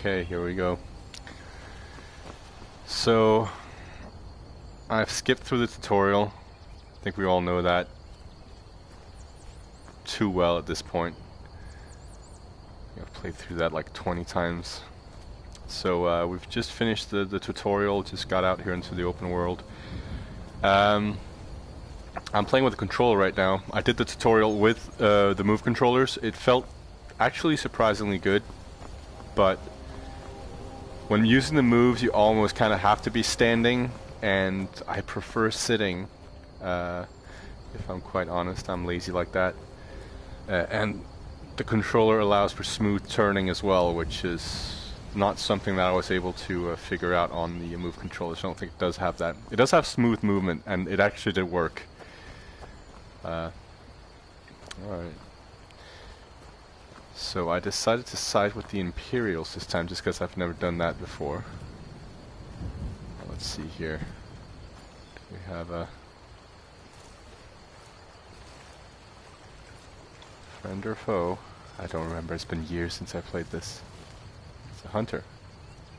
Okay, here we go. So, I've skipped through the tutorial. I think we all know that too well at this point. I've played through that like 20 times. So we've just finished the tutorial, just got out here into the open world. I'm playing with the controller right now. I did the tutorial with the move controllers. It felt actually surprisingly good, but when using the moves you almost kind of have to be standing, and I prefer sitting. If I'm quite honest, I'm lazy like that. And the controller allows for smooth turning as well, which is not something that I was able to figure out on the move controllers. I don't think it does have that. It does have smooth movement, and it actually did work. Alright. So I decided to side with the Imperials this time, just because I've never done that before. Let's see here. We have a friend or foe? I don't remember. It's been years since I played this. It's a hunter.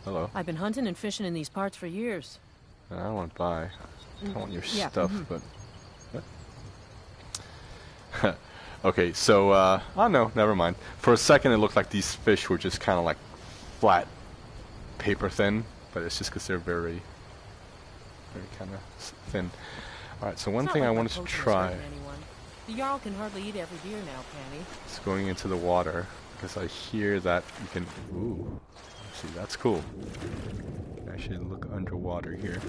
Hello. I've been hunting and fishing in these parts for years. I don't want to buy. I don't want your stuff, but... What? Okay, so, oh no, never mind. For a second it looked like these fish were just kind of like flat, paper thin, but it's just because they're very kind of thin. Alright, so one thing I wanted to try... The Jarl can hardly eat every deer now, Canny. It's going into the water, because I hear that you can... Ooh, see, that's cool. I should look underwater here.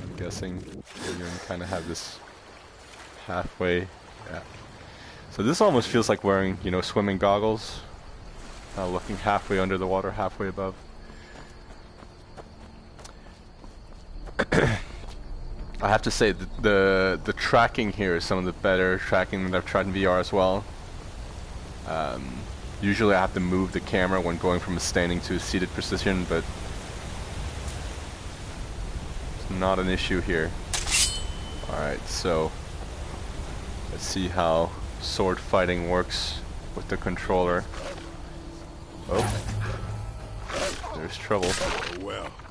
I'm guessing you're going to kind of have this halfway... Yeah. So this almost feels like wearing, you know, swimming goggles. Looking halfway under the water, halfway above. I have to say the tracking here is some of the better tracking that I've tried in VR as well. Usually I have to move the camera when going from a standing to a seated position, but it's not an issue here. Alright, so let's see how sword fighting works with the controller. Oh, there's trouble.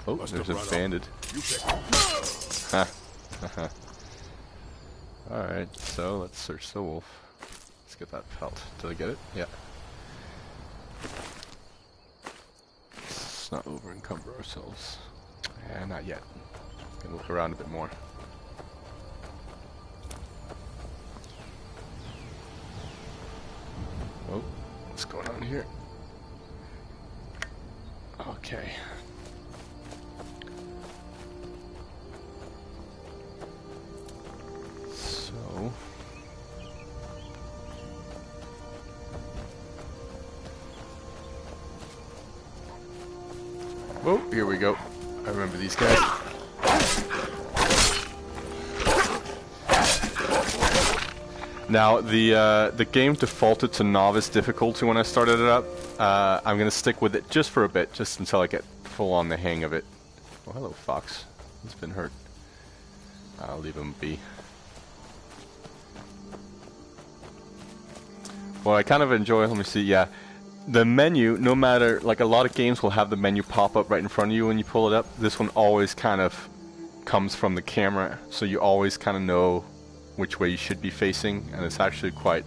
Oh, there's a bandit. Alright, so let's search the wolf. Let's get that pelt. Did I get it? Yeah. Let's not over encumber ourselves. And not yet. Gonna look around a bit more. Oh, what's going on here? Okay. So... Oh, here we go. I remember these guys. Now, the game defaulted to novice difficulty when I started it up. I'm gonna stick with it just for a bit, just until I get full on the hang of it. Oh, hello, fox. He's been hurt. I'll leave him be. Well, I kind of enjoy, let me see, yeah. The menu, no matter, like a lot of games will have the menu pop up right in front of you when you pull it up. This one always kind of comes from the camera, so you always kind of know which way you should be facing, and it's actually quite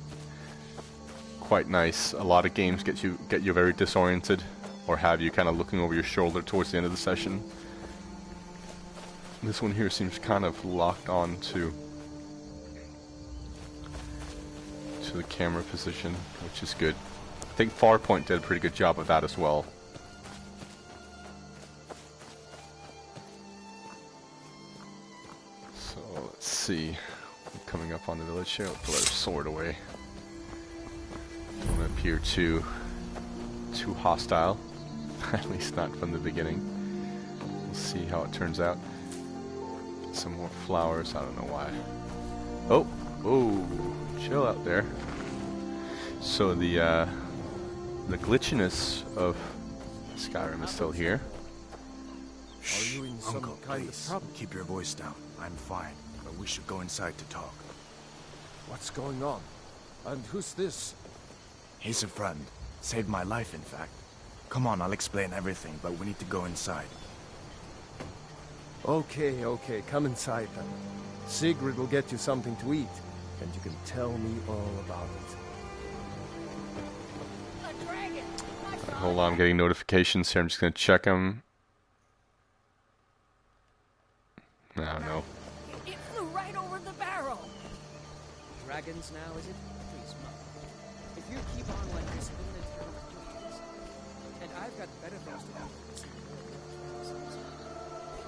nice. A lot of games get you very disoriented, or have you kind of looking over your shoulder towards the end of the session. This one here seems kind of locked on to the camera position, which is good. I think Farpoint did a pretty good job of that as well. So let's see. Coming up on the village here, I'll put our sword away. Don't appear too hostile, at least not from the beginning. We'll see how it turns out. Some more flowers, I don't know why. Oh, chill out there. So the glitchiness of Skyrim is still here. Are you in some kind of trouble? Keep your voice down. I'm fine, but we should go inside to talk. What's going on? And who's this? He's a friend. Saved my life, in fact. Come on, I'll explain everything, but we need to go inside. Okay, okay, come inside then. Sigrid will get you something to eat, and you can tell me all about it. Right, hold on, I'm getting notifications here. I'm just gonna check them. No. It flew right over the barrel. Dragons now, is it? Please, Mom. If you keep on like this, I'm gonna turn over your hands. And I've got better things to do.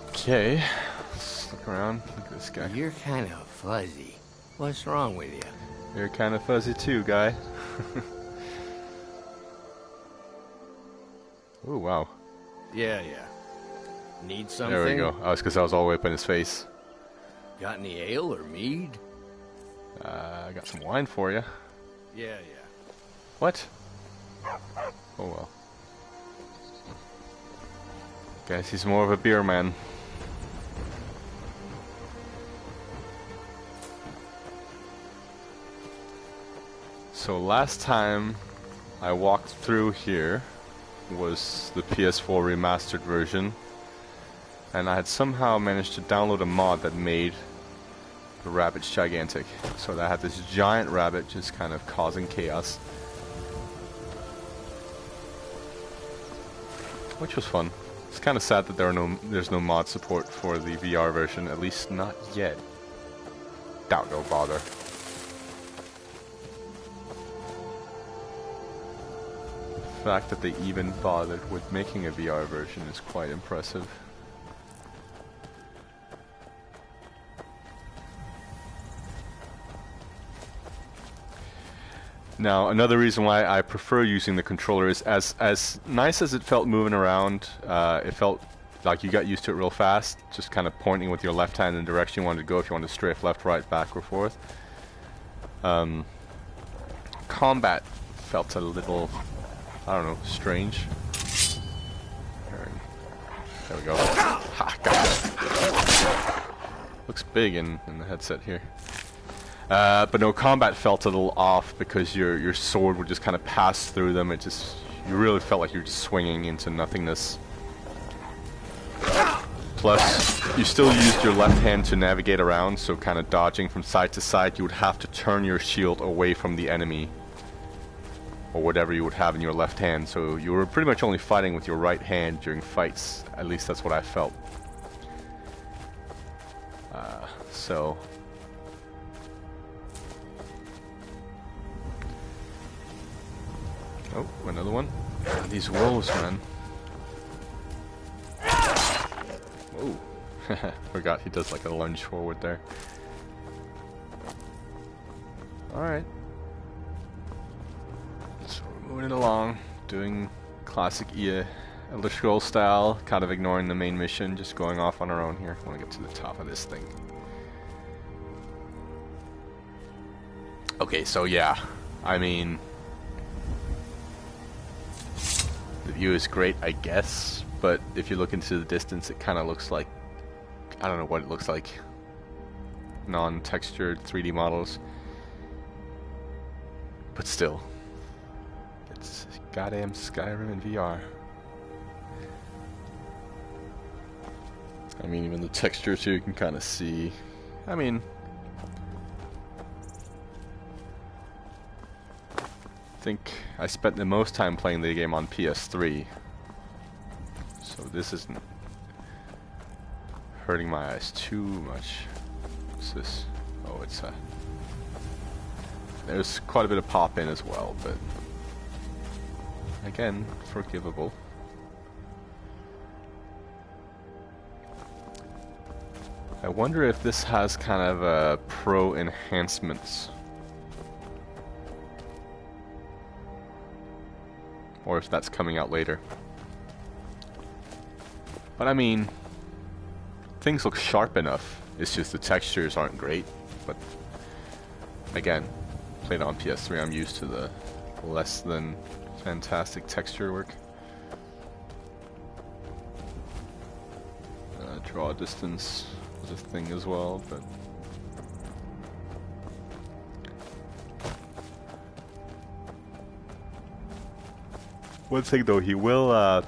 Okay, let's look around. Look at this guy. You're kind of fuzzy. What's wrong with you? You're kind of fuzzy too, guy. Oh wow. Yeah. Need something? There we go. Oh, it's because I was all the way up in his face. Got any ale or mead? I got some wine for you. Yeah. What? Oh well. Guess he's more of a beer man. So last time I walked through here was the PS4 remastered version, and I had somehow managed to download a mod that made the rabbits gigantic. So I had this giant rabbit just kind of causing chaos, which was fun. It's kind of sad that there's no mod support for the VR version, at least not yet. Doubt they'll bother. The fact that they even bothered with making a VR version is quite impressive. Now, another reason why I prefer using the controller is as nice as it felt moving around, it felt like you got used to it real fast, just kind of pointing with your left hand in the direction you wanted to go if you wanted to strafe left, right, back, or forth. Combat felt a little, I don't know, strange. There we go. Ha, got it. Looks big in the headset here. But no, combat felt a little off because your sword would just kind of pass through them. You really felt like you were just swinging into nothingness. Plus, you still used your left hand to navigate around, so kind of dodging from side to side, you would have to turn your shield away from the enemy, or whatever you would have in your left hand. So you were pretty much only fighting with your right hand during fights. At least that's what I felt. So... Oh, another one. These wolves, man. Whoa. Forgot he does like a lunge forward there. Alright. So we're moving it along, doing classic Elder Scrolls style, kind of ignoring the main mission, just going off on our own here. I want to get to the top of this thing. Okay, so yeah, I mean... The view is great, I guess, but if you look into the distance, it kind of looks like, I don't know what it looks like. Non-textured 3D models. But still, it's goddamn Skyrim in VR. I mean, even the textures here you can kind of see. I mean, I think I spent the most time playing the game on PS3, so this isn't hurting my eyes too much. What's this? Oh, it's there's quite a bit of pop in as well, but again, forgivable. I wonder if this has kind of pro enhancements. Or if that's coming out later. But I mean, things look sharp enough. It's just the textures aren't great. But again, played on PS3, I'm used to the less than fantastic texture work. Draw distance was a thing as well, but One thing though, he will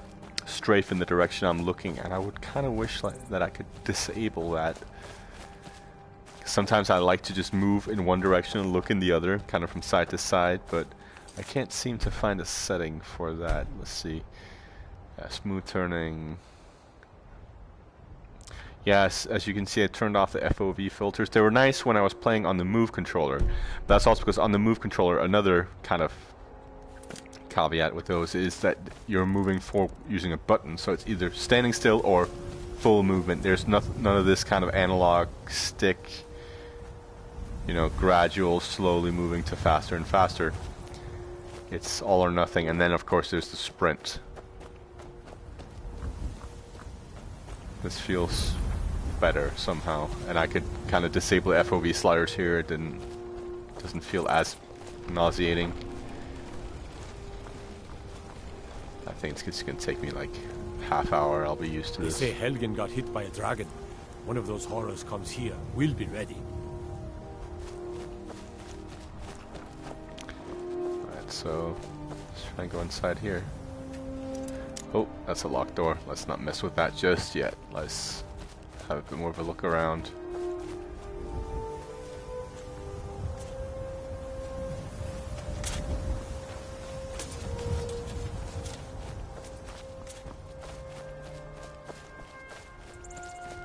strafe in the direction I'm looking, and I would kind of wish that I could disable that. Sometimes I like to just move in one direction and look in the other, kind of from side to side, but I can't seem to find a setting for that. Let's see. Smooth turning. Yes, as you can see, I turned off the FOV filters. They were nice when I was playing on the Move controller. But that's also because on the Move controller, another kind of caveat with those is that you're moving forward using a button, so it's either standing still or full movement. There's none of this kind of analog stick, you know, gradual, slowly moving to faster and faster. It's all or nothing, and then of course there's the sprint. This feels better somehow, and I could kind of disable the FOV sliders here. It doesn't feel as nauseating. I think it's just gonna take me like half hour. I'll be used to this. They say Helgen got hit by a dragon. One of those horrors comes here. We'll be ready. Alright, so let's try and go inside here. Oh, that's a locked door. Let's not mess with that just yet. Let's have a bit more of a look around.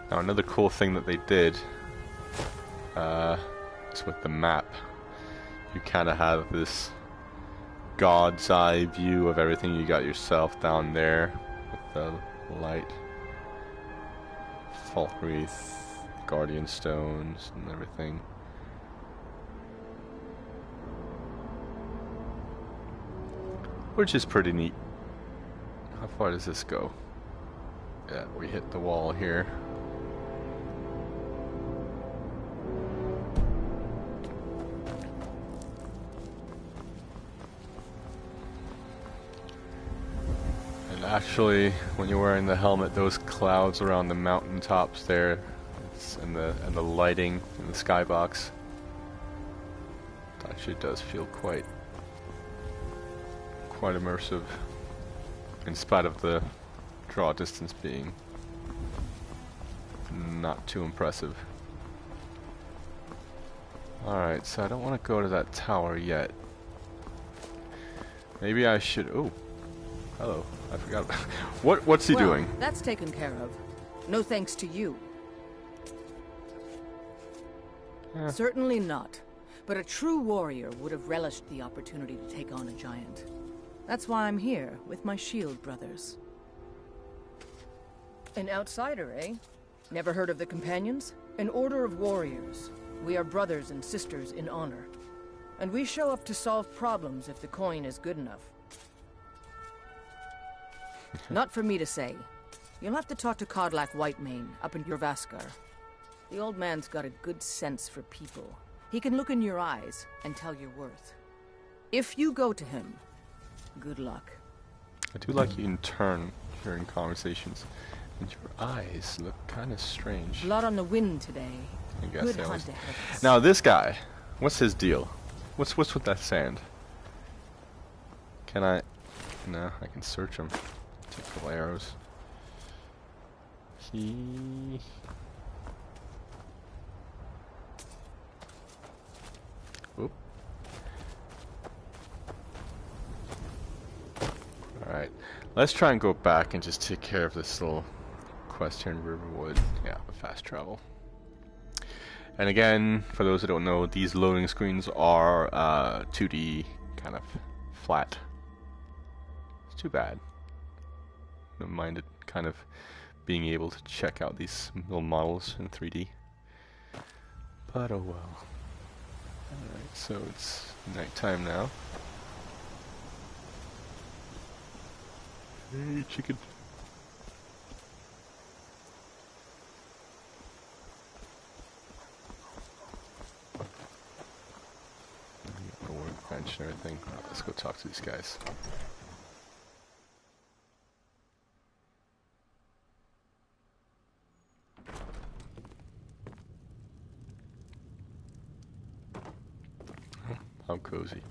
Now another cool thing that they did is with the map. You kind of have this God's eye view of everything. You got yourself down there with the light, Fault Wreath, Guardian Stones, and everything. Which is pretty neat. How far does this go? Yeah, we hit the wall here. Actually, when you're wearing the helmet, those clouds around the mountaintops there, and the lighting in the skybox, it actually does feel quite immersive, in spite of the draw distance being not too impressive. Alright, so I don't want to go to that tower yet. Maybe I should. Oh, hello. I forgot. What's he doing? That's taken care of. No thanks to you. Yeah. Certainly not. But a true warrior would have relished the opportunity to take on a giant. That's why I'm here, with my shield brothers. An outsider, eh? Never heard of the Companions? An order of warriors. We are brothers and sisters in honor. And we show up to solve problems if the coin is good enough. Not for me to say. You'll have to talk to Kodlak Whitemane up in Jorvaskar. The old man's got a good sense for people. He can look in your eyes and tell your worth. If you go to him, good luck. I do like you in turn during conversations, and your eyes look kind of strange. Blood on the wind today. I guess Good that was... hunt ahead of us. Now this guy, what's his deal? What's with that sand? Can I? No, I can search him. Take a couple arrows. Oop. Alright, let's try and go back and just take care of this little quest here in Riverwood. Yeah, the fast travel. And again, for those who don't know, these loading screens are 2D, kind of flat. It's too bad. Don't mind it kind of being able to check out these little models in 3D. But oh well. Alright, so it's nighttime now. Hey, chicken. A workbench and everything. Right, let's go talk to these guys. How cozy.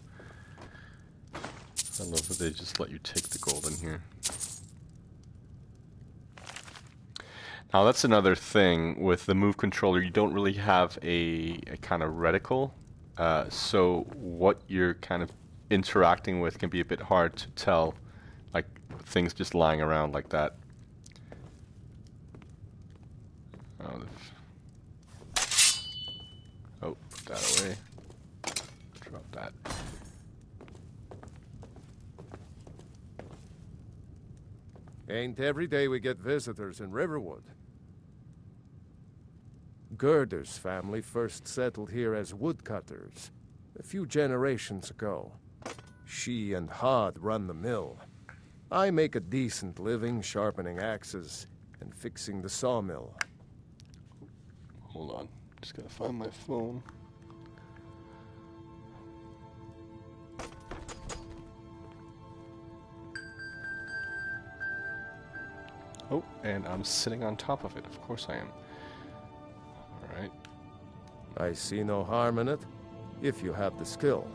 I love that they just let you take the gold in here. Now that's another thing with the Move controller. You don't really have a kind of reticle, so what you're kind of interacting with can be a bit hard to tell, like things just lying around like that. Oh, put that away. Drop that. Ain't every day we get visitors in Riverwood. Gerder's family first settled here as woodcutters a few generations ago. She and Hod run the mill. I make a decent living sharpening axes and fixing the sawmill. Hold on, just gotta find my phone. Oh, and I'm sitting on top of it. Of course I am. Alright. I see no harm in it, if you have the skill.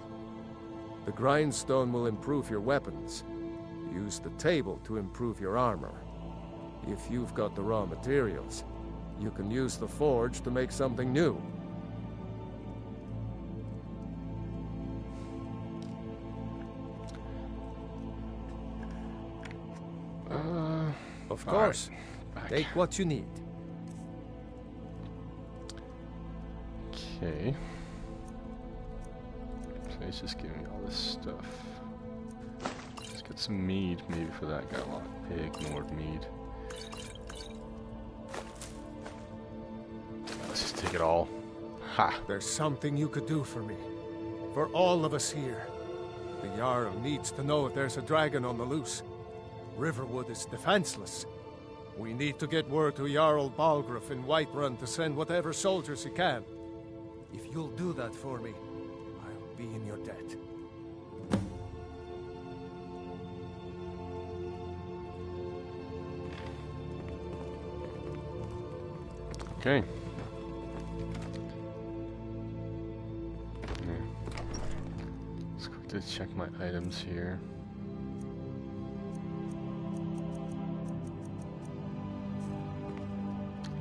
The grindstone will improve your weapons. Use the table to improve your armor. If you've got the raw materials, you can use the forge to make something new. Of course. Right. Take what you need. Okay. So he's just giving me all this stuff. Let's get some mead maybe for that guy. Well, I ignored mead. Let's just take it all. Ha! There's something you could do for me. For all of us here. The Jarl needs to know if there's a dragon on the loose. Riverwood is defenseless. We need to get word to Jarl Balgruuf in Whiterun to send whatever soldiers he can. If you'll do that for me, I'll be in your debt. Okay. Let's quickly check my items here.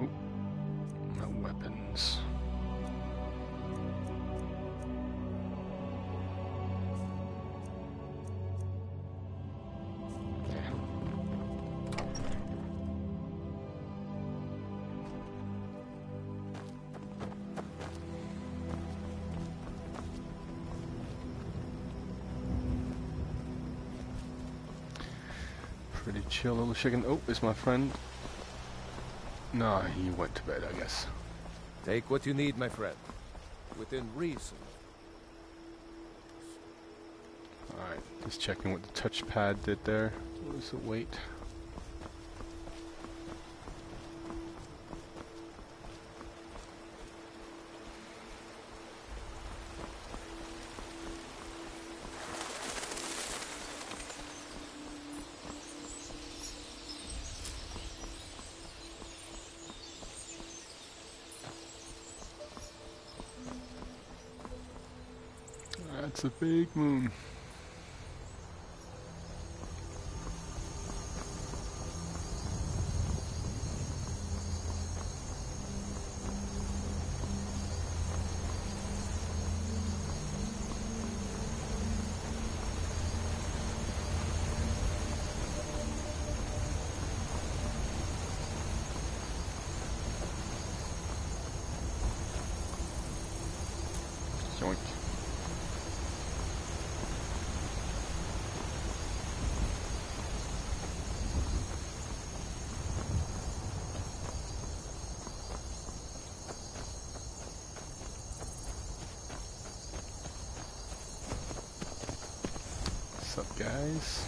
Ooh, my weapons. Pretty chill little chicken. Oh, is my friend? No, he went to bed, I guess. Take what you need, my friend. Within reason. Alright, just checking what the touchpad did there. What is the weight? That's a big moon. Yoink. What's up, guys?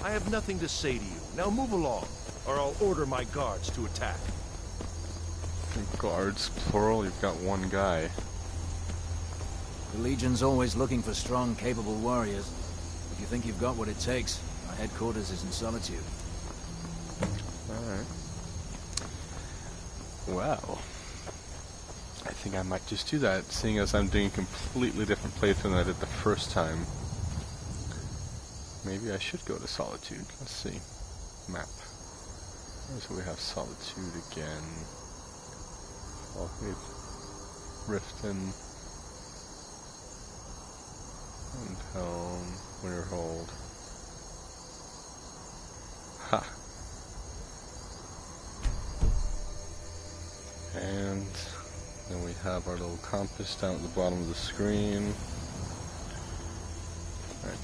I have nothing to say to you. Now move along, or I'll order my guards to attack. Guards, plural, you've got one guy. The Legion's always looking for strong, capable warriors. If you think you've got what it takes, our headquarters is in Solitude. Alright. Well, I think I might just do that, seeing as I'm doing a completely different playthrough than I did the first time. maybe I should go to Solitude. Let's see. Map. So we have Solitude again. Oh, we have Riften. And Helm. Winterhold. Ha! And then we have our little compass down at the bottom of the screen. All right.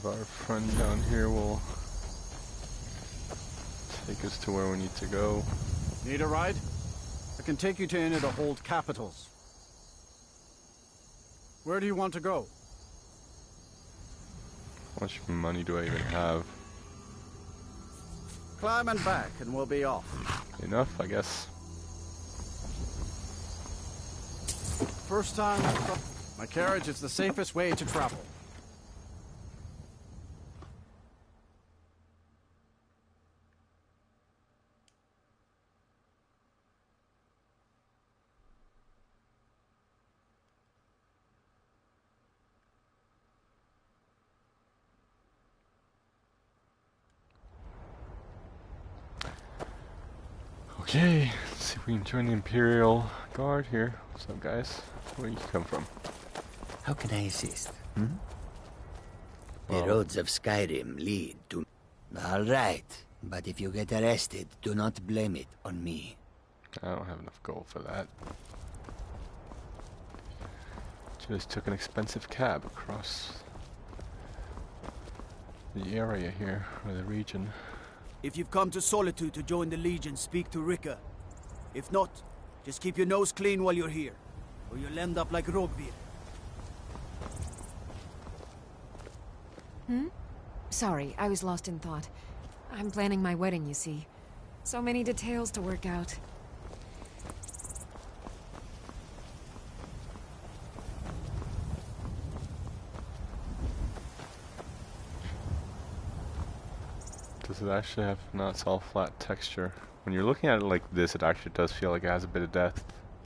Our friend down here will take us to where we need to go. Need a ride? I can take you to any of the hold capitals. Where do you want to go? How much money do I even have? Climb and back and we'll be off. Enough, I guess. First time, my carriage is the safest way to travel. Okay, let's see if we can join the Imperial Guard here. What's up, guys? Where do you come from? How can I assist? The Well- roads of Skyrim lead to... All right, but if you get arrested, do not blame it on me. I don't have enough gold for that. Just took an expensive cab across the area here, or the region. If you've come to Solitude to join the Legion, speak to Rika. If not, just keep your nose clean while you're here, or you'll end up like Rogbir. Sorry, I was lost in thought. I'm planning my wedding, you see. So many details to work out. Does it actually have... No, it's all flat texture. When you're looking at it like this, it actually does feel like it has a bit of depth.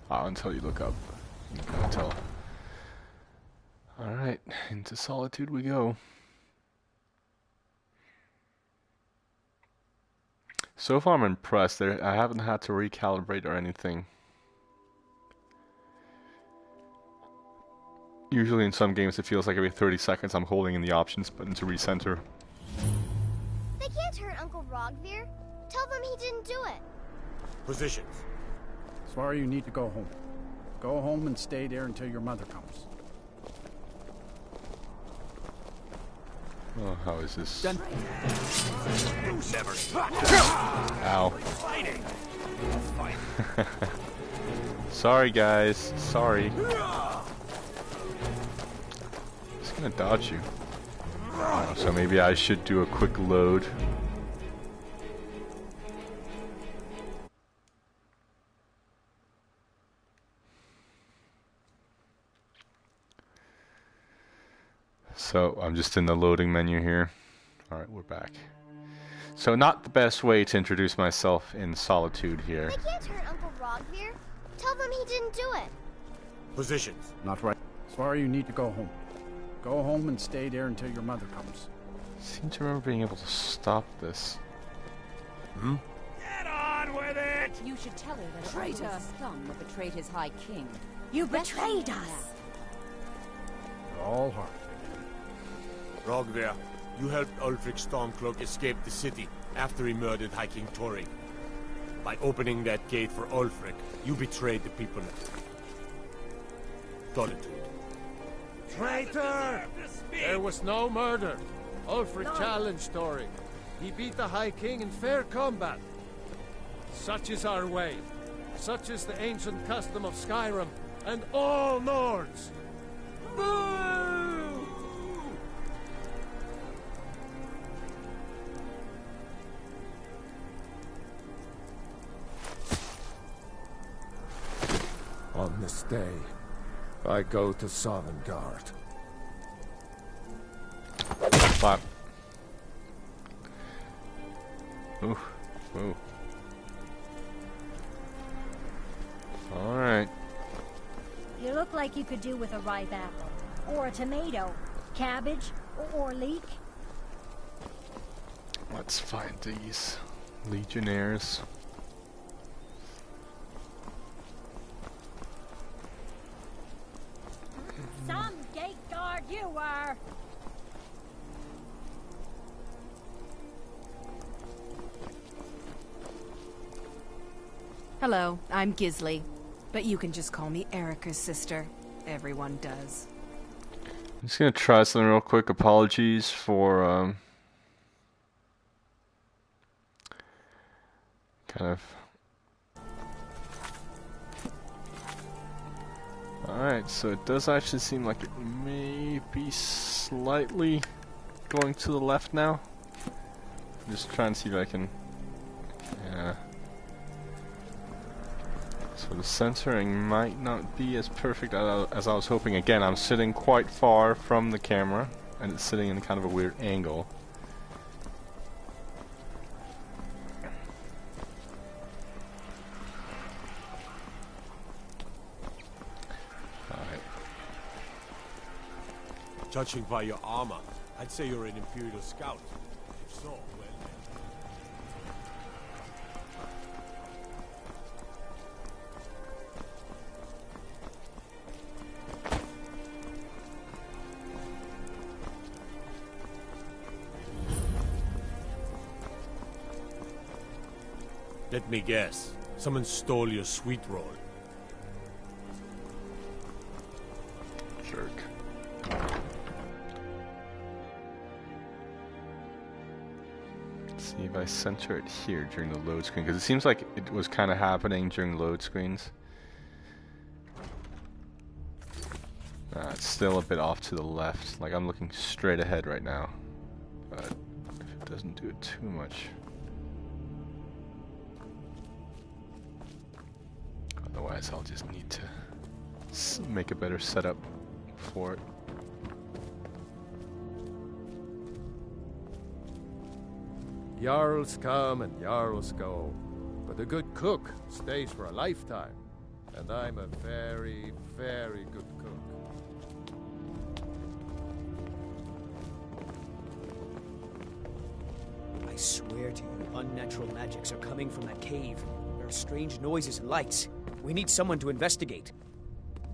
Until you look up. You can tell. Alright, into Solitude we go. So far I'm impressed. I haven't had to recalibrate or anything. Usually in some games it feels like every 30 seconds I'm holding in the options button to recenter. They can't hurt Uncle Rogbir. Tell them he didn't do it. Positions. Sorry, you need to go home. Go home and stay there until your mother comes. Oh, how is this? Done. Ow. Sorry, guys. Sorry. Just gonna dodge you. Oh, so maybe I should do a quick load. So I'm just in the loading menu here. Alright, we're back. So not the best way to introduce myself in Solitude here. They can't hurt Uncle Rogbir. Tell them he didn't do it. Positions. Not right. Sorry, you need to go home. Go home and stay there until your mother comes. I seem to remember being able to stop this. Get on with it! You should tell her that Traitor! it was the scum that betrayed his high king. You Best betrayed than us! that. They're all hard things. Rogver, you helped Ulfric Stormcloak escape the city after he murdered High King Torring. By opening that gate for Ulfric, you betrayed the people of Solitude. Traitor! There was no murder. Ulfric challenged Thorin. He beat the High King in fair combat. Such is our way. Such is the ancient custom of Skyrim and all Nords. Boo! On this day, I go to Sovngarde. Clap. Ooh. Ooh. Alright. You look like you could do with a ripe apple. Or a tomato. Cabbage. Or leek. Let's find these legionnaires. Some gate guard you were! Hello, I'm Gisli. But you can just call me Erica's sister. Everyone does. I'm just gonna try something real quick. Apologies for kind of. Alright, so it does actually seem like it may be slightly going to the left now. I'm just trying to see if I can. Yeah. So the centering might not be as perfect as I was hoping. Again, I'm sitting quite far from the camera, and it's sitting in kind of a weird angle. Alright. Judging by your armor, I'd say you're an Imperial scout. If so, well then. Let me guess. Someone stole your sweet roll. Jerk. Let's see if I center it here during the load screen, because it seems like it was kind of happening during load screens. It's still a bit off to the left. Like I'm looking straight ahead right now, but if it doesn't do it too much. Otherwise, I'll just need to make a better setup for it. Jarls come and Jarls go, but a good cook stays for a lifetime. And I'm a very, very good cook. I swear to you, unnatural magics are coming from that cave. There are strange noises and lights. We need someone to investigate.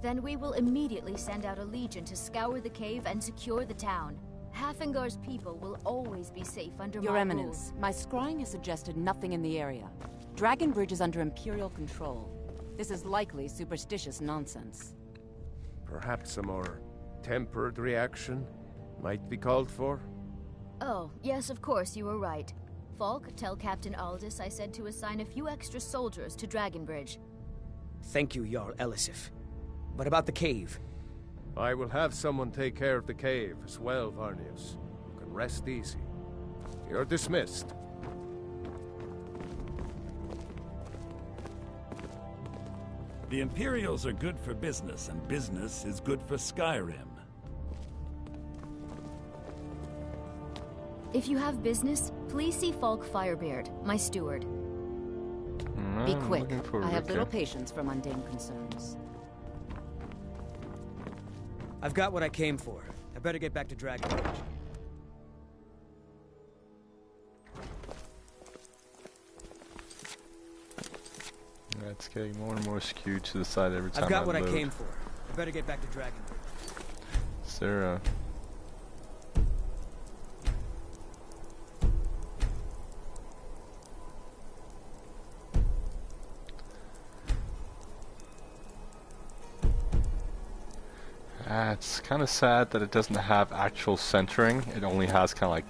Then we will immediately send out a legion to scour the cave and secure the town. Hafingar's people will always be safe under Your my Eminence, rule. my scrying has suggested nothing in the area. Dragonbridge is under Imperial control. This is likely superstitious nonsense. Perhaps a more tempered reaction might be called for? Oh, yes, of course, you were right. Falk, tell Captain Aldous I said to assign a few extra soldiers to Dragonbridge. Thank you, Jarl Elisif. But about the cave? I will have someone take care of the cave as well, Varnius. You can rest easy. You're dismissed. The Imperials are good for business, and business is good for Skyrim. If you have business, please see Falk Firebeard, my steward. Be quick. I have little patience for mundane concerns. I've got what I came for. I better get back to Dragonbridge. It's getting more and more skewed to the side every time I've got I what load. I came for. I better get back to Dragonbridge. Is there a... It's kind of sad that it doesn't have actual centering. It only has kind of like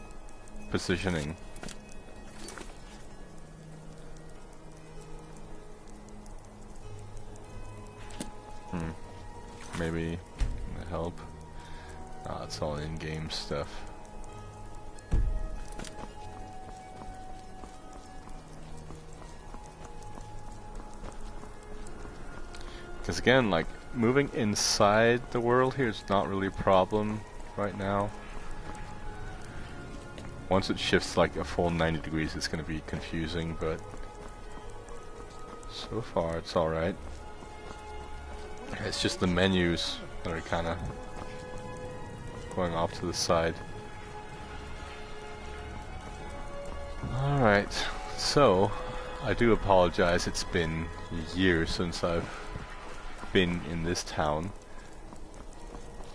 positioning. Maybe it'll help. It's all in-game stuff. Because again, like, moving inside the world here is not really a problem right now. Once it shifts like a full 90 degrees, it's going to be confusing, but so far it's alright. It's just the menus that are kind of going off to the side. Alright, so I do apologize, it's been years since I've been in this town.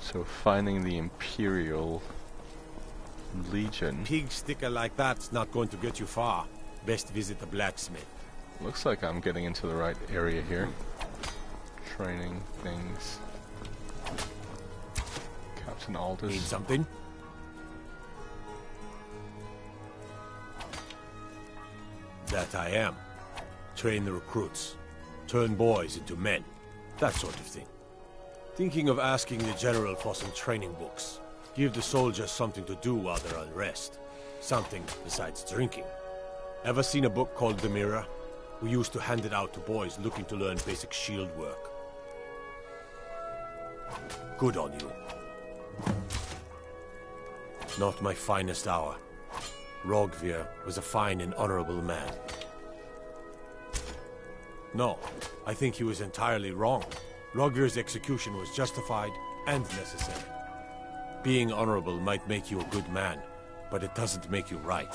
So finding the Imperial Legion. Pig sticker like that's not going to get you far. Best visit the blacksmith. Looks like I'm getting into the right area here. Training things. Captain Aldous. Need something? That I am. Train the recruits. Turn boys into men. That sort of thing. Thinking of asking the General for some training books. Give the soldiers something to do while they're on rest. Something besides drinking. Ever seen a book called The Mirror? We used to hand it out to boys looking to learn basic shield work. Good on you. Not my finest hour. Rogvir was a fine and honorable man. No, I think he was entirely wrong. Rogvir's execution was justified and necessary. Being honorable might make you a good man, but it doesn't make you right.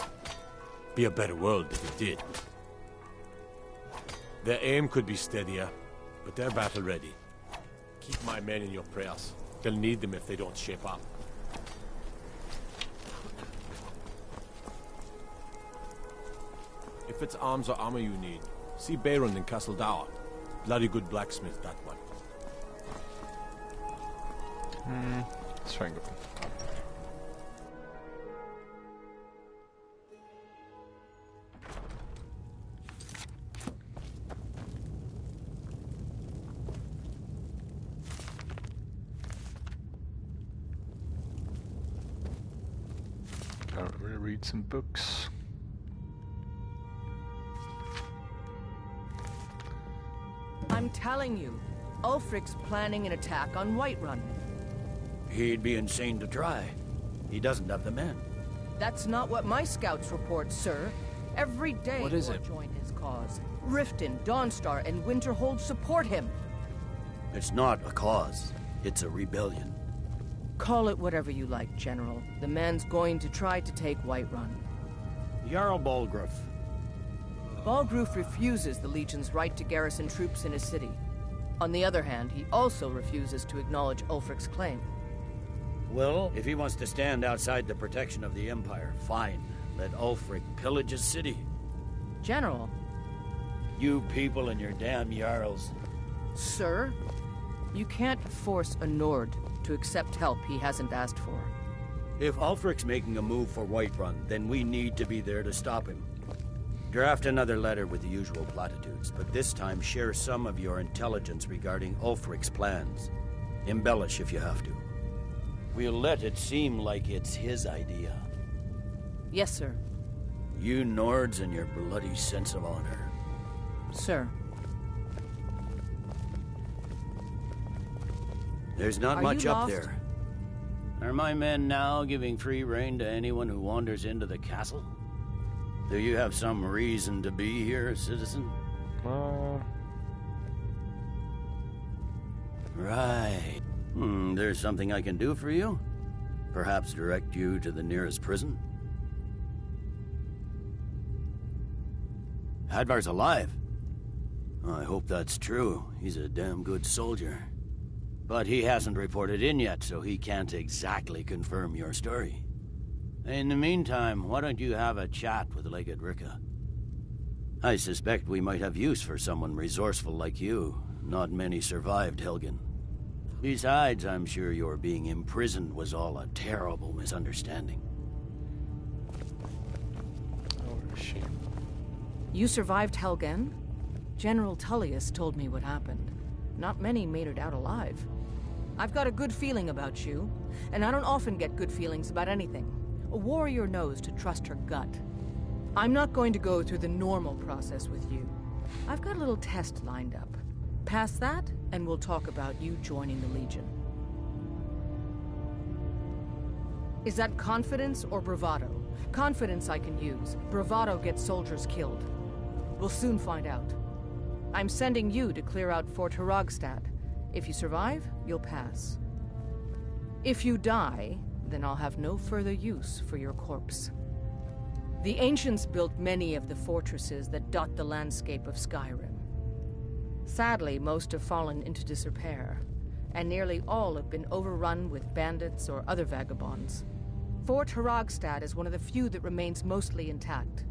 Be a better world if it did. Their aim could be steadier, but they're battle ready. Keep my men in your prayers. They'll need them if they don't shape up. If it's arms or armor you need, see Beirund in Castle Dower. Bloody good blacksmith, that one. Let's try and go. Gotta read some books. I'm telling you, Ulfric's planning an attack on Whiterun. He'd be insane to try. He doesn't have the men. That's not what my scouts report, sir. Every day What is more it? join his cause. Riften, Dawnstar, and Winterhold support him. It's not a cause. It's a rebellion. Call it whatever you like, General. The man's going to try to take Whiterun. Jarl Balgruuf. Balgruuf refuses the Legion's right to garrison troops in his city. On the other hand, he also refuses to acknowledge Ulfric's claim. Well, if he wants to stand outside the protection of the Empire, fine. Let Ulfric pillage his city. General. You people and your damn Jarls. Sir, you can't force a Nord to accept help he hasn't asked for. If Ulfric's making a move for Whiterun, then we need to be there to stop him. Draft another letter with the usual platitudes, but this time share some of your intelligence regarding Ulfric's plans. Embellish if you have to. We'll let it seem like it's his idea. Yes, sir. You Nords and your bloody sense of honor. Sir. There's not Are much you up lost? there. Are my men now giving free rein to anyone who wanders into the castle? Do you have some reason to be here, citizen? Right. There's something I can do for you? Perhaps direct you to the nearest prison? Hadvar's alive. I hope that's true. He's a damn good soldier. But he hasn't reported in yet, so he can't exactly confirm your story. In the meantime, why don't you have a chat with Legate Ricka? I suspect we might have use for someone resourceful like you. Not many survived Helgen. Besides, I'm sure your being imprisoned was all a terrible misunderstanding. Oh, where is she? You survived Helgen? General Tullius told me what happened. Not many made it out alive. I've got a good feeling about you, and I don't often get good feelings about anything. A warrior knows to trust her gut. I'm not going to go through the normal process with you. I've got a little test lined up. Pass that, and we'll talk about you joining the Legion. Is that confidence or bravado? Confidence I can use. Bravado gets soldiers killed. We'll soon find out. I'm sending you to clear out Fort Hrogstad. If you survive, you'll pass. If you die, then I'll have no further use for your corpse. The ancients built many of the fortresses that dot the landscape of Skyrim. Sadly, most have fallen into disrepair, and nearly all have been overrun with bandits or other vagabonds. Fort Hrogstad is one of the few that remains mostly intact.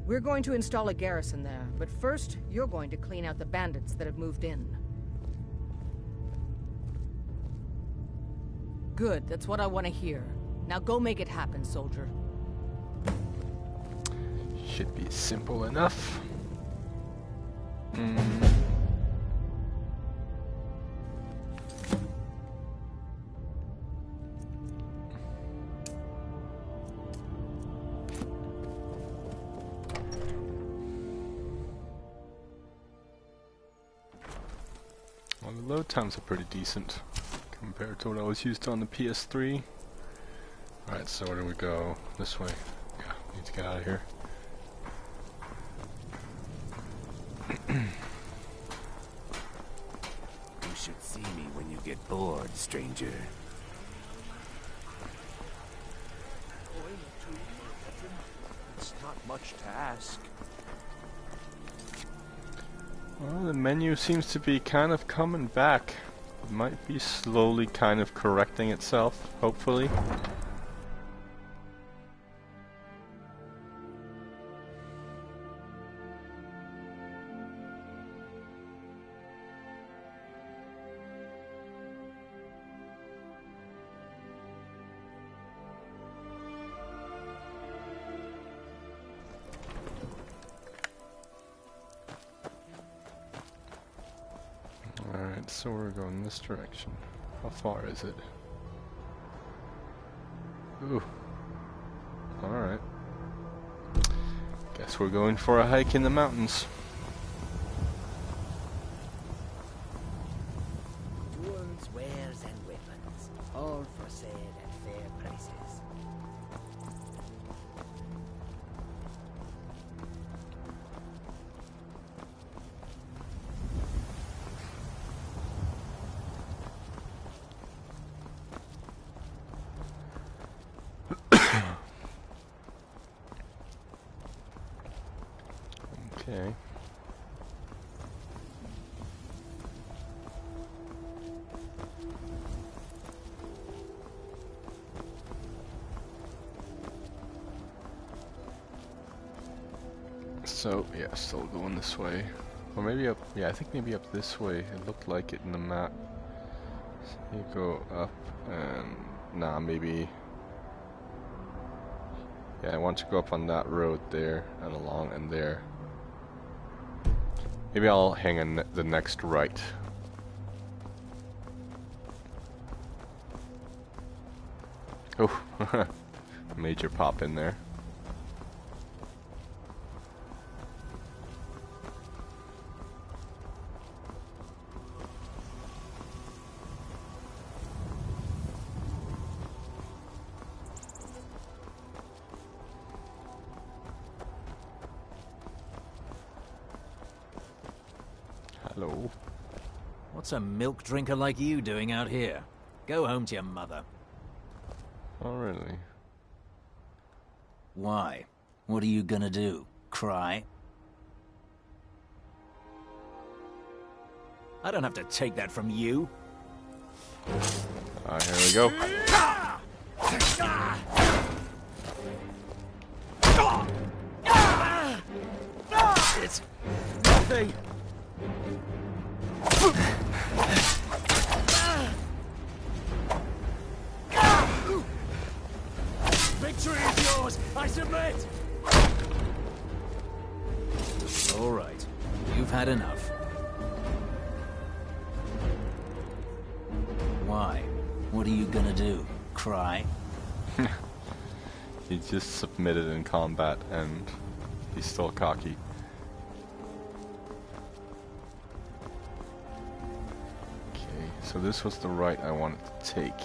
We're going to install a garrison there, but first, you're going to clean out the bandits that have moved in. Good, that's what I want to hear. Now go make it happen, soldier. Should be simple enough. Well, the load times are pretty decent compared to what I was used to on the PS3. Alright, so where do we go? This way. Yeah, need to get out of here. You should see me when you get bored, stranger. It's not much to ask. Well, the menu seems to be kind of coming back. It might be slowly kind of correcting itself, hopefully. Alright, so we're going this direction. How far is it? Ooh. Alright. Guess we're going for a hike in the mountains. Tools, wares, and weapons, all for sale at fair prices. Okay. So, yeah, still going this way. Or maybe up, yeah, I think maybe up this way. It looked like it in the map. So you go up and, nah, maybe, yeah, I want to go up on that road there and along and there. Maybe I'll hang on the next right. Oh, major pop in there. Hello. What's a milk drinker like you doing out here? Go home to your mother. Oh, really? Why? What are you gonna do? Cry? I don't have to take that from you. Alright, here we go. It's nothing. I submit! All right. You've had enough. Why? What are you gonna do? Cry? He just submitted in combat and he's still cocky. Okay, so this was the right I wanted to take.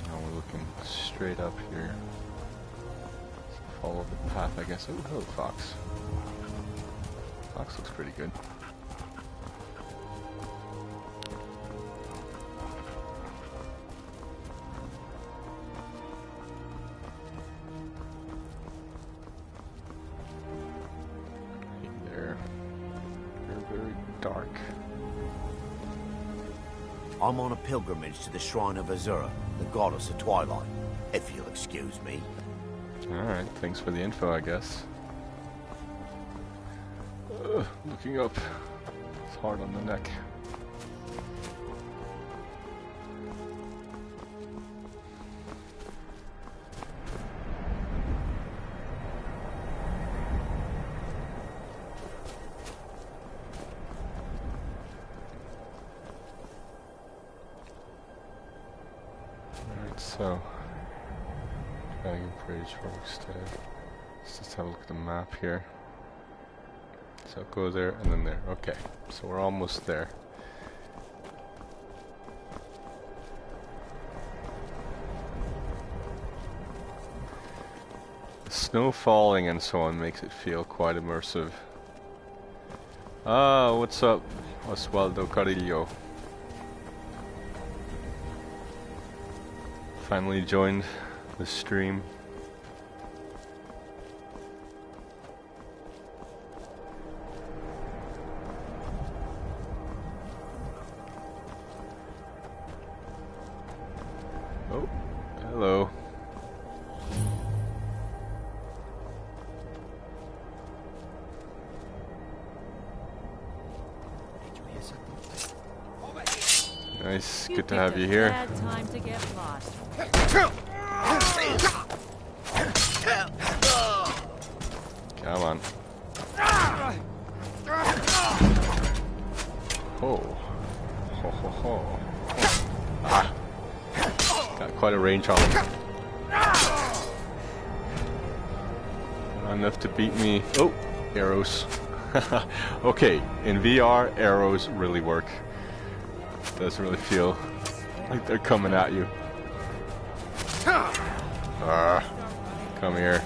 Now we're looking straight up here. Follow the path, I guess. Oh, hello, fox. Fox looks pretty good. Dark. I'm on a pilgrimage to the shrine of Azura, the goddess of twilight, if you'll excuse me. Alright, thanks for the info, I guess. Looking up. It's hard on the neck. So, Dragon Bridge, Roguestead. Let's just have a look at the map here. So go there and then there. Okay, so we're almost there. The snow falling and so on makes it feel quite immersive. Ah, what's up, Osvaldo Carrillo? Finally joined the stream. Oh, hello. Nice, good to have you here. Bad time to get lost. Come on. Oh. Ho ho ho. Ah. Got quite a range on him. Not enough to beat me. Oh, arrows. Okay, in VR, arrows really work. Doesn't really feel like they're coming at you. Come here.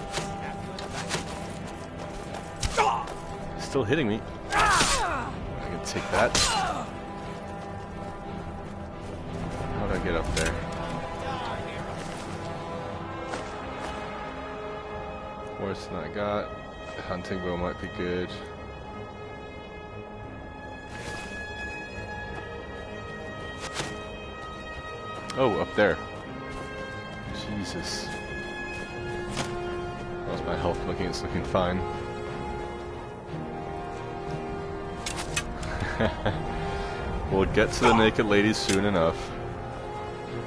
Still hitting me. I can take that. How do I get up there? Worse than I got. Hunting bow might be good. Oh, up there. Jesus. How's my health looking? It's looking fine. We'll get to the naked ladies soon enough.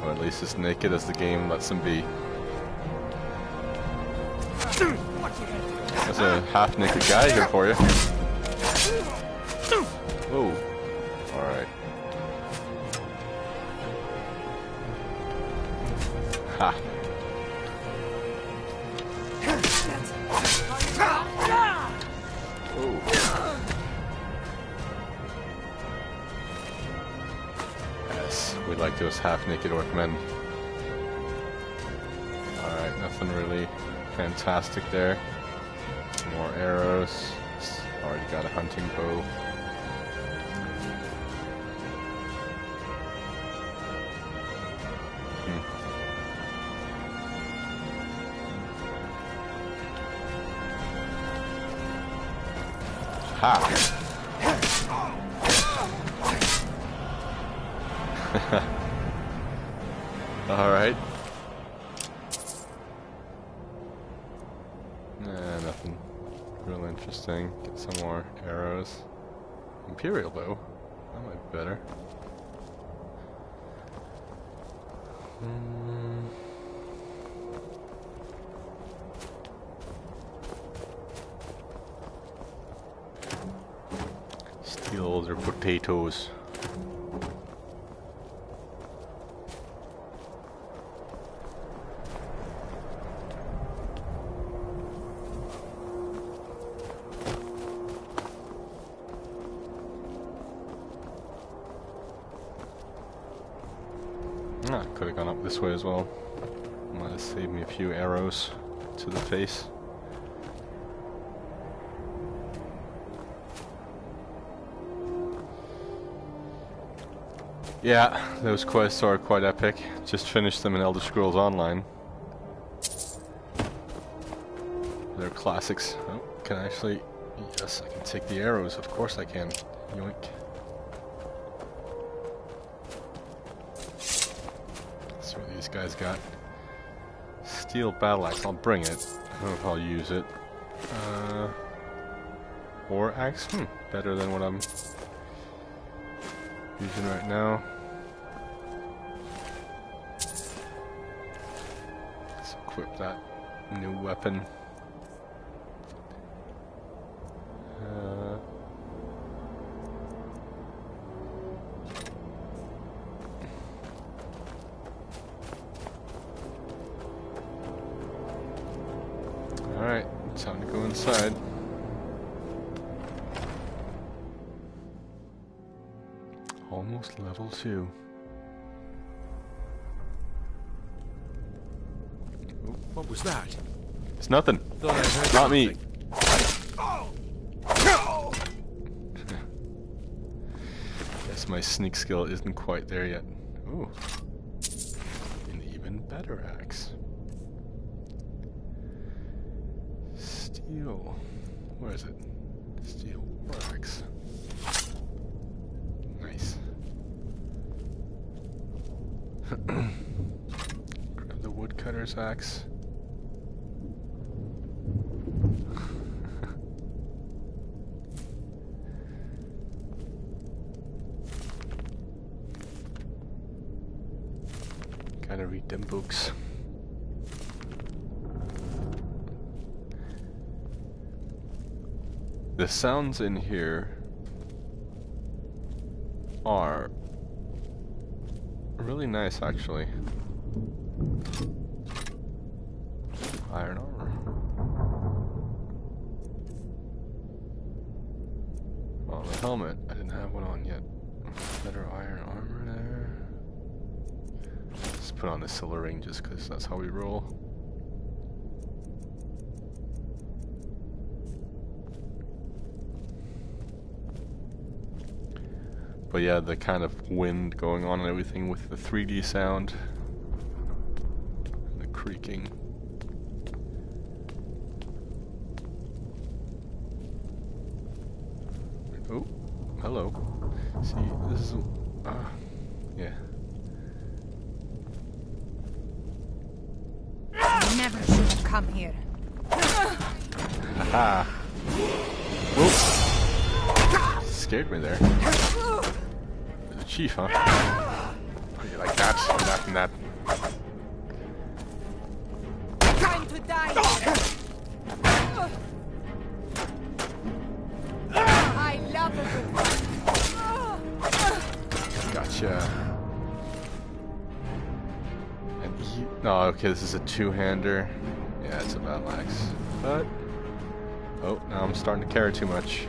Or at least as naked as the game lets them be. There's a half-naked guy here for you. Oh. Alright. Ha. Oh. Yes, we like those half-naked orc-men. Alright, nothing really fantastic there. More arrows. Already got a hunting bow. Ha! Alright. Nah, nothing real interesting. Get some more arrows. Imperial bow. That might be better. Those are potatoes. Ah, could have gone up this way as well. Might have saved me a few arrows to the face. Yeah, those quests are quite epic. Just finished them in Elder Scrolls Online. They're classics. Oh, can I actually... Yes, I can take the arrows. Of course I can. Yoink. Let's see what these guys got. Steel battle axe. I'll bring it. I don't know if I'll use it. War axe? Better than what I'm using right now. Let's equip that new weapon. Alright, time to go inside. Almost level 2. What was that? It's nothing. Thought I heard Not me. Guess my sneak skill isn't quite there yet. Ooh. An even better axe. Steel. Where is it? Steel war axe. Nice. Grab the woodcutter's axe. Gotta read them books. The sounds in here are really nice, actually. Iron armor. Oh, the helmet. I didn't have one on yet. Better iron armor there. Let's put on the silver ring just because that's how we roll. But yeah, the kind of wind going on and everything with the 3D sound. And the creaking. Oh, hello. See, this is... yeah. Never should have come here. Haha. Whoop. Scared me there. The chief, huh? Oh, you like that? That and that. Time to die. I love a good one. Gotcha. And oh, okay, this is a two-hander. Yeah, it's a battle axe. But oh, now I'm starting to carry too much.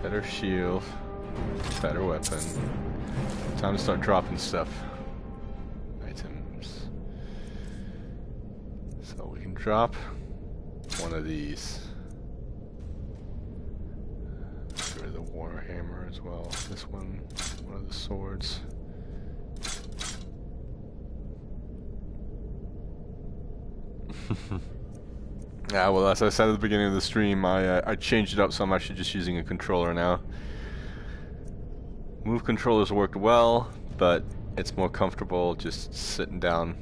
Better shield, better weapon. Time to start dropping stuff. Items. So we can drop one of these. Get rid of the warhammer as well. This one of the swords. Yeah, well, as I said at the beginning of the stream, I changed it up, so I'm actually just using a controller now. Move controllers worked well, but it's more comfortable just sitting down,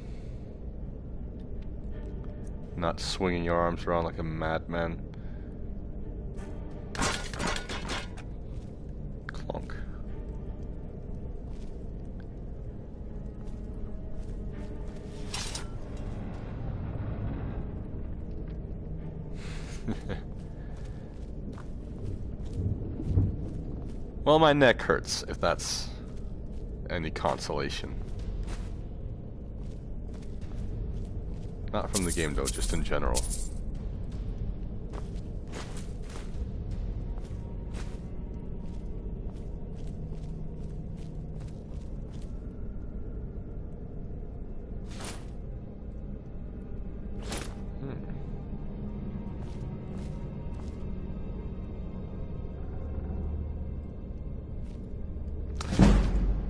not swinging your arms around like a madman. Clonk. Well, my neck hurts, if that's any consolation. Not from the game though, just in general.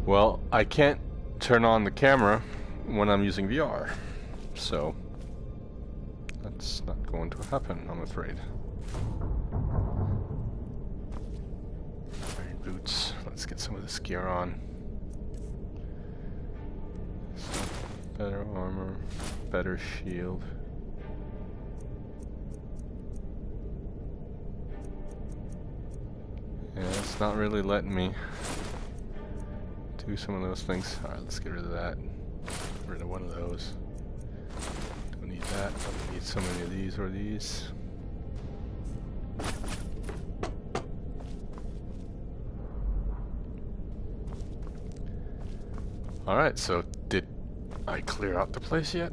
Well, I can't turn on the camera when I'm using VR, so that's not going to happen, I'm afraid. Iron boots. Let's get some of this gear on. Better armor, better shield. Yeah, it's not really letting me do some of those things. Alright, let's get rid of that. Get rid of one of those. Don't need that. Don't need so many of these or these. Alright, so did I clear out the place yet?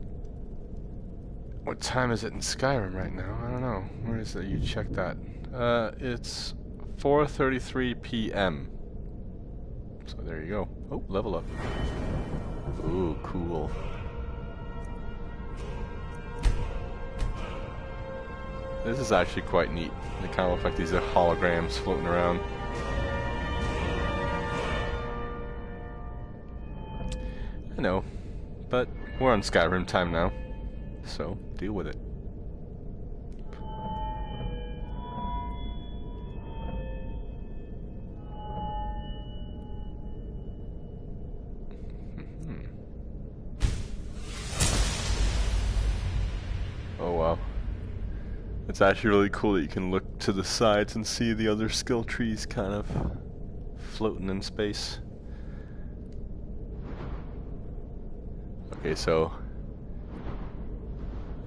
What time is it in Skyrim right now? I don't know. Where is it? You check that. It's 4:33 p.m. So there you go. Oh, level up. Ooh, cool. This is actually quite neat. They kind of look like these are holograms floating around. I know, but we're on Skyrim time now, so deal with it. Oh wow. It's actually really cool that you can look to the sides and see the other skill trees kind of floating in space. Okay, so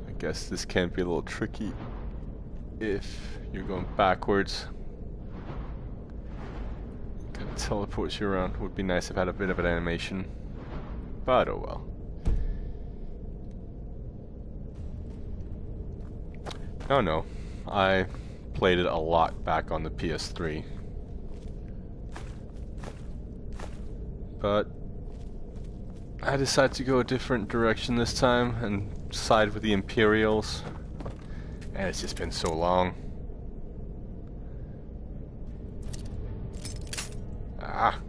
I guess this can be a little tricky if you're going backwards. Kind of teleports you around. Would be nice if I had a bit of an animation, but oh well. Oh no, I played it a lot back on the PS3, but I decided to go a different direction this time and side with the Imperials, and it's just been so long. Ah,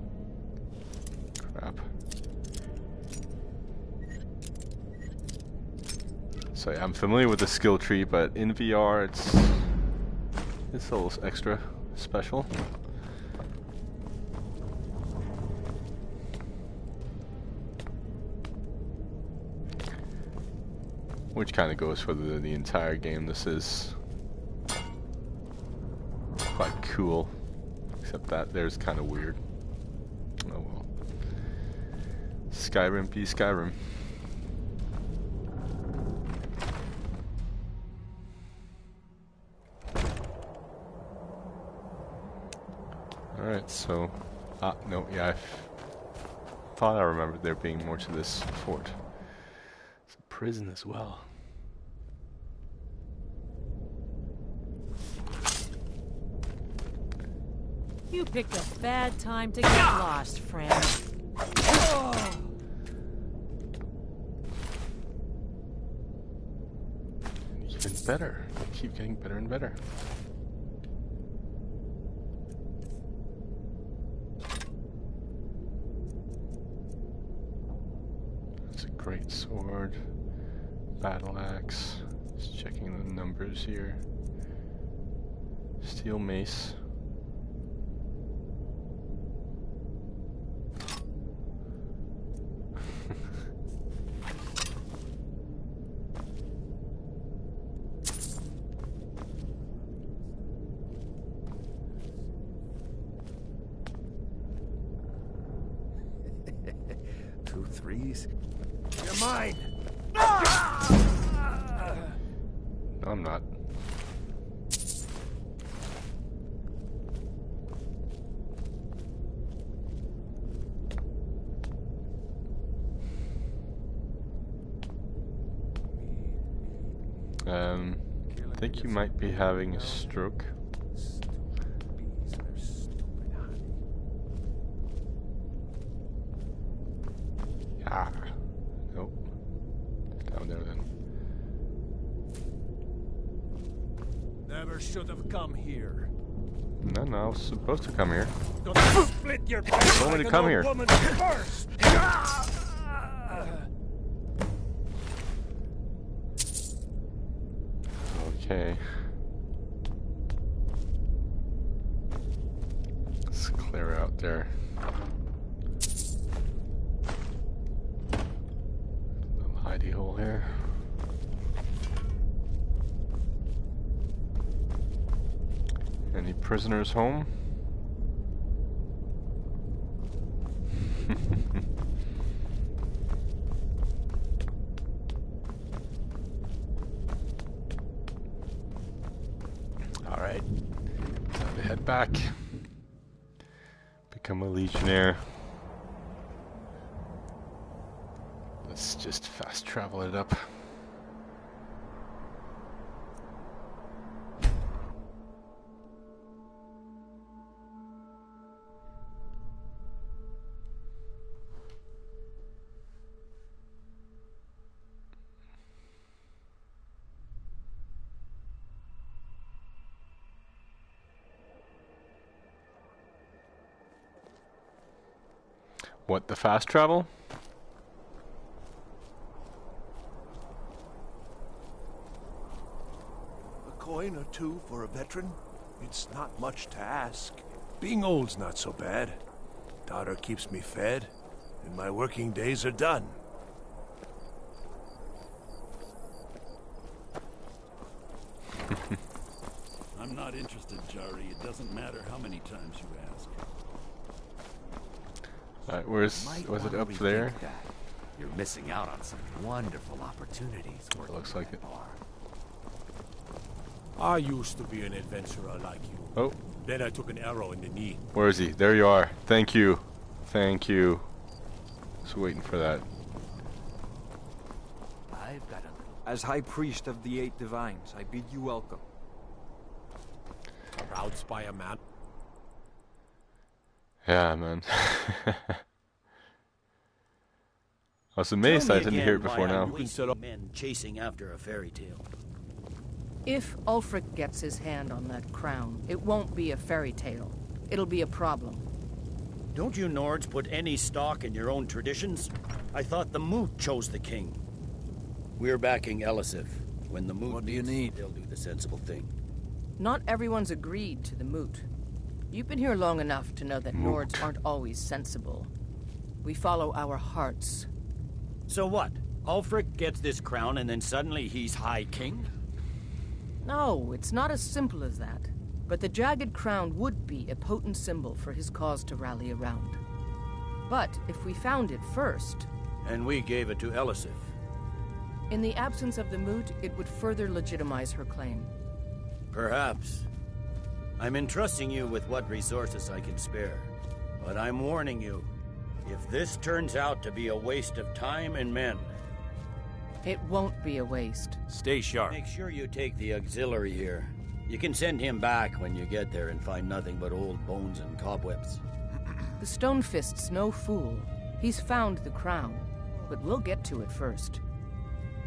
crap. So yeah, I'm familiar with the skill tree, but in VR it's a little extra special. Which kind of goes for the entire game. This is quite cool, except that there's kind of weird. Oh well. Skyrim be Skyrim. Alright, so no, yeah, I thought I remembered there being more to this fort. It's a prison as well. You picked a bad time to get lost, friend. Oh. Even better. They keep getting better and better. That's a great sword. Battle axe. Just checking the numbers here. Steel mace. Two threes. You're mine. No, I'm not. I think you might be having a stroke. Ah, nope. Down there then. Never should have come here. No, I was supposed to come here. Don't split your face Told me like to an come old here. woman first. Okay. Let's clear out there. Little hidey hole here. Any prisoners home? Alright, time to head back. Become a legionnaire. Let's just fast travel it up. What, the fast travel? A coin or two for a veteran? It's not much to ask. Being old's not so bad. Daughter keeps me fed, and my working days are done. I'm not interested, Jari. It doesn't matter how many times you ask. Alright, was it up there? You're missing out on some wonderful opportunities. It looks like it. I used to be an adventurer like you. Oh. Then I took an arrow in the knee. Where is he? There you are. Thank you. Thank you. Just waiting for that. I've got a little... As High Priest of the Eight Divines, I bid you welcome. Proud spire man. Yeah, man. I was amazed I didn't hear it before now. Men chasing after a fairy tale. If Ulfric gets his hand on that crown, it won't be a fairy tale. It'll be a problem. Don't you Nords put any stock in your own traditions? I thought the Moot chose the king. We're backing Elisif. When the Moot meets, they'll do the sensible thing. Not everyone's agreed to the Moot. You've been here long enough to know that Nords aren't always sensible. We follow our hearts. So what? Ulfric gets this crown and then suddenly he's High King? No, it's not as simple as that. But the Jagged Crown would be a potent symbol for his cause to rally around. But if we found it first... And we gave it to Elisif. In the absence of the Moot, it would further legitimize her claim. Perhaps. I'm entrusting you with what resources I can spare. But I'm warning you, if this turns out to be a waste of time and men... It won't be a waste. Stay sharp. Make sure you take the auxiliary here. You can send him back when you get there and find nothing but old bones and cobwebs. The Stonefist's no fool. He's found the crown, but we'll get to it first.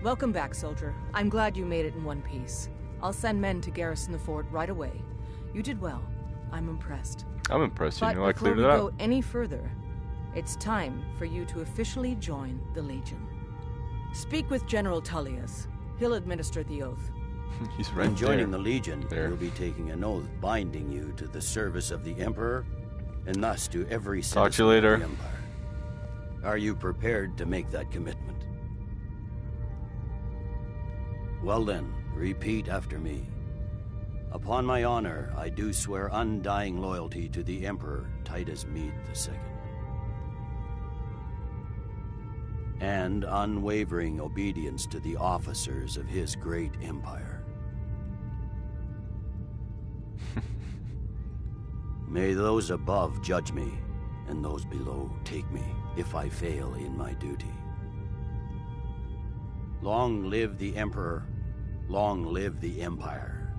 Welcome back, soldier. I'm glad you made it in one piece. I'll send men to garrison the fort right away. You did well. I'm impressed. I'm impressed. You know I before cleared we it go out. any further, it's time for you to officially join the Legion. Speak with General Tullius. He'll administer the oath. He's right In joining there. the Legion, There. you'll be taking an oath binding you to the service of the Emperor, and thus to every citizen Talk to you later. of the Empire. Are you prepared to make that commitment? Well then, repeat after me. Upon my honor, I do swear undying loyalty to the Emperor Titus Mede II. And unwavering obedience to the officers of his great empire. May those above judge me, and those below take me, if I fail in my duty. Long live the Emperor, Long live the Empire.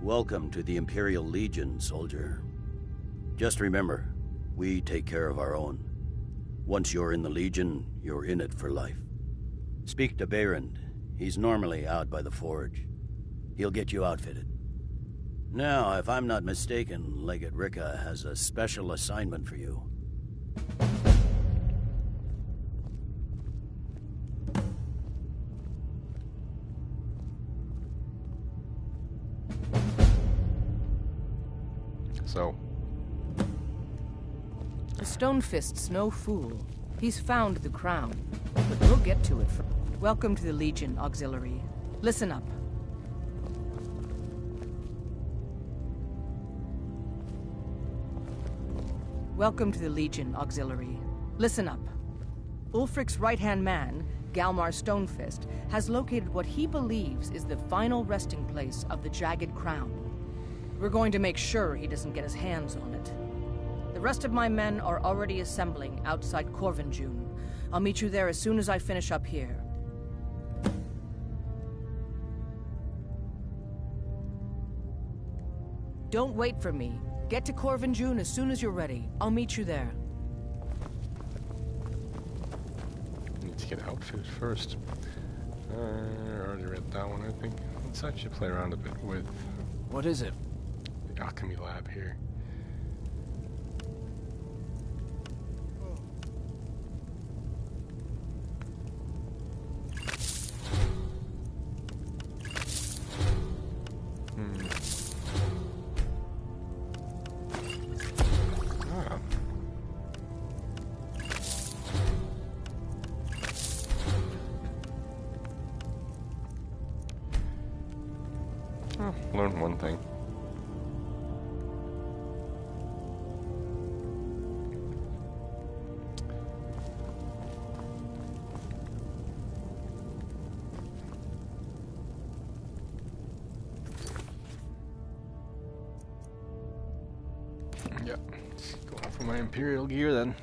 Welcome to the Imperial Legion, soldier. Just remember, we take care of our own. Once you're in the Legion, you're in it for life. Speak to Behrend. He's normally out by the forge. He'll get you outfitted. Now, if I'm not mistaken, Legate Ricka has a special assignment for you. So? The Stonefist's no fool. He's found the crown, but we'll get to it first. Welcome to the Legion, Auxiliary. Listen up. Welcome to the Legion, Auxiliary. Listen up. Ulfric's right-hand man, Galmar Stonefist, has located what he believes is the final resting place of the Jagged Crown. We're going to make sure he doesn't get his hands on it. The rest of my men are already assembling outside Corvinjune. I'll meet you there as soon as I finish up here. Don't wait for me. Get to Corvinjune as soon as you're ready. I'll meet you there. Need to get outfitted first. I already read that one, I think. Let's actually play around a bit with... What is it? The alchemy lab here. Learn one thing. Yep, going for my Imperial gear then.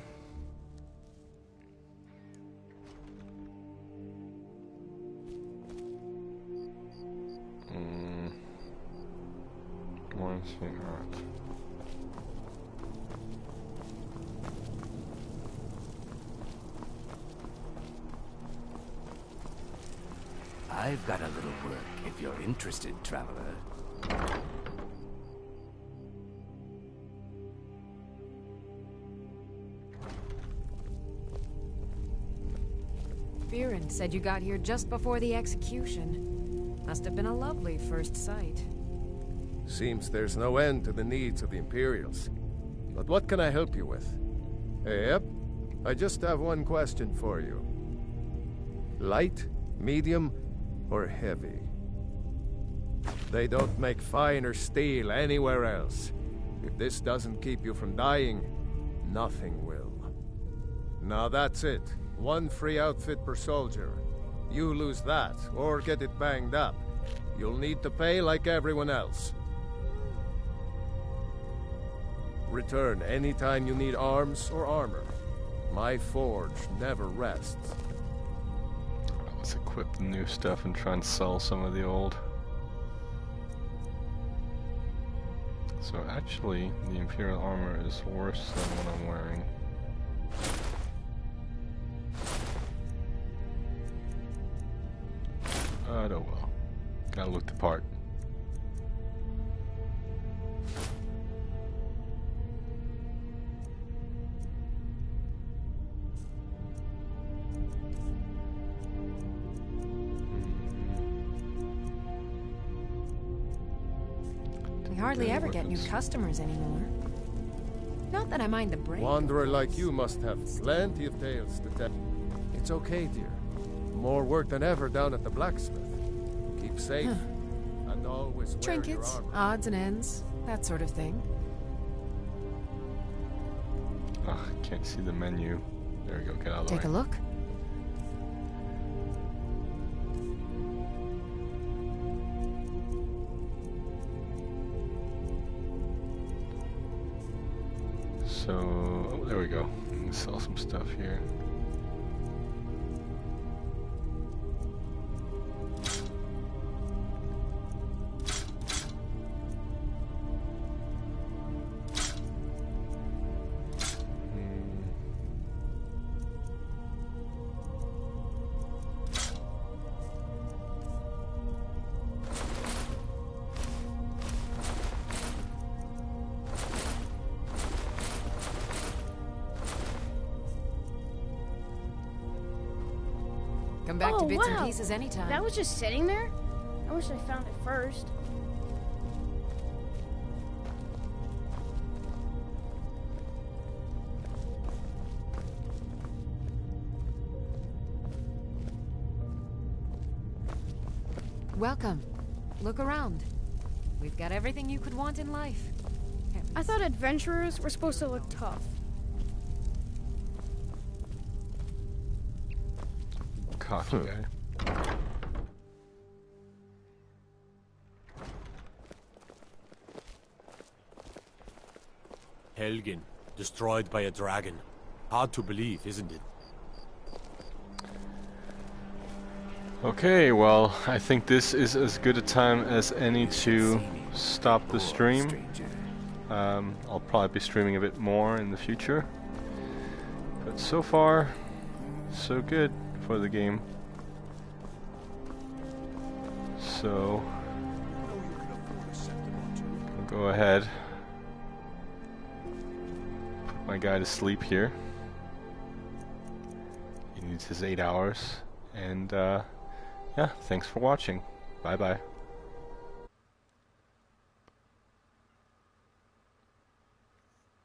I've got a little work, if you're interested, traveler. Behrend said you got here just before the execution. Must have been a lovely first sight. Seems there's no end to the needs of the Imperials. But what can I help you with? Yep. I just have one question for you. Light, medium, or heavy? They don't make finer steel anywhere else. If this doesn't keep you from dying, nothing will. Now that's it. One free outfit per soldier. You lose that, or get it banged up. You'll need to pay like everyone else. Return anytime you need arms or armor. My forge never rests. Let's equip the new stuff and try and sell some of the old. So actually, the Imperial armor is worse than what I'm wearing. Oh well. Gotta look the part. We hardly ever get new customers anymore. Not that I mind the break. Wanderer like you must have plenty of tales to tell. It's okay, dear. More work than ever down at the blacksmith. Keep safe, and always wear Trinkets, your armor. odds and ends, that sort of thing. Ugh, can't see the menu. There we go, get out of the way. Take a look. So, oh, there we go. We can sell some stuff here. them back to Oh, bits and wow. pieces anytime. That was just sitting there? I wish I found it first. Welcome. Look around. We've got everything you could want in life. I thought adventurers were supposed to look tough. Cocky guy. Helgen, destroyed by a dragon. Hard to believe, isn't it? Okay, well, I think this is as good a time as any to stop the stream. I'll probably be streaming a bit more in the future. But so far, so good for the game. So, I'll go ahead, put my guy to sleep here. He needs his 8 hours. And, yeah, thanks for watching. Bye-bye.